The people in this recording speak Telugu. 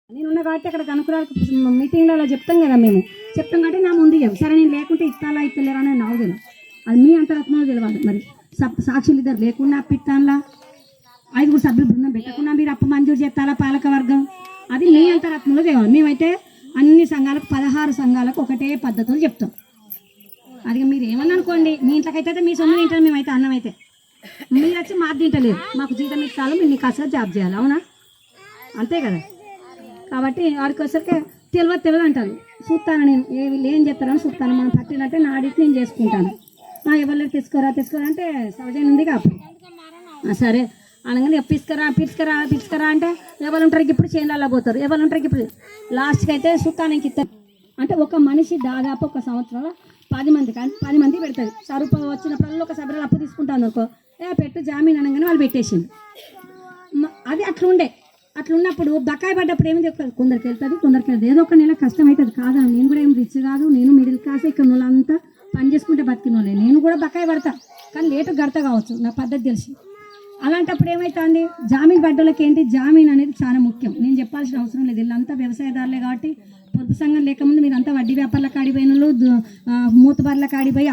నేనున్నా కాబట్టి అక్కడ కనుకురాలు మీటింగ్లో అలా చెప్తాం కదా, మేము చెప్తాం కాబట్టి నా ముందు ఇవ్వం. సరే నేను లేకుంటే ఇస్తాలా ఇస్తలేరా అని నాకు తెలియదు, అది మీ అంతరాత్మలో తెలియాలి. మరి సాక్షులు ఇద్దరు లేకుండా అప్పిస్తానులా 5 సభ్యుల బృందం పెట్టకుండా మీరు అప్పు మంజూరు చేస్తారా పాలక వర్గం, అది మీ అంతరాత్మలో తెలియాలి. మేమైతే అన్ని సంఘాలకు 16 సంఘాలకు ఒకటే పద్ధతులు చెప్తాం. అది మీరు ఏమన్నా అనుకోండి, మీ ఇంట్లోకైతే మీ సొంత తింటారు, మేమైతే అన్నం అయితే మీరు వచ్చి మాకు తింటలేదు, మాకు జీతం ఇస్తాను, మీరు నీకు అసలు జాబ్ చేయాలి, అవునా? అంతే కదా. కాబట్టి వాడికి వచ్చరికి తెలియదు అంటారు. చూస్తాను నేను వీళ్ళు ఏం చెప్తారని చూస్తాను, మనం పట్టినట్టే నా అడిగి నేను చేసుకుంటాను. ఎవరు తీసుకోరా అంటే సౌజన్యం ఉంది కాబట్టి సరే అనగానే పిలుచుకరా అంటే ఎవరు ఉంటారు ఇప్పుడు చేనులలో పోతారు, ఎవరు ఉంటారు ఇప్పుడు లాస్ట్కి అయితే సుత్తానికి ఇస్తారు. అంటే ఒక మనిషి దాదాపు ఒక సంవత్సరంలో 10 మంది కానీ 10 మంది పెడతారు. సరుపు వచ్చినప్పుడు ఒక సభ్యులు అప్పు తీసుకుంటాను అనుకో, పెట్టు జామీన్ అనగానే వాళ్ళు పెట్టేసింది. అది అట్లున్నప్పుడు బకాయి పడ్డప్పుడు ఏమి కొందరికి వెళ్తుంది, కొందరికి వెళ్తుంది. ఏదో ఒక నెల కష్టం అవుతుంది కాదా. నేను కూడా ఏం రిచ్ కాదు, నేను మిడిల్ క్లాస్. ఇక్కడ వాళ్ళంతా పని చేసుకుంటే బతికిన వాళ్ళే, నేను కూడా బకాయి పడతా, కానీ లేటు గడతా కావచ్చు, నా పద్ధతి తెలిసి. అలాంటప్పుడు ఏమవుతుంది, జామీన్ పడ్డోళ్ళకి ఏంటి, జామీన్ అనేది చాలా ముఖ్యం. నేను చెప్పాల్సిన అవసరం లేదు, వీళ్ళంతా వ్యవసాయదారులే కాబట్టి పొదుపు సంఘం లేకముందు మీరంతా వడ్డీ వ్యాపారుల కాడిపోయిన వాళ్ళు, మూతబారుల కాడిపోయి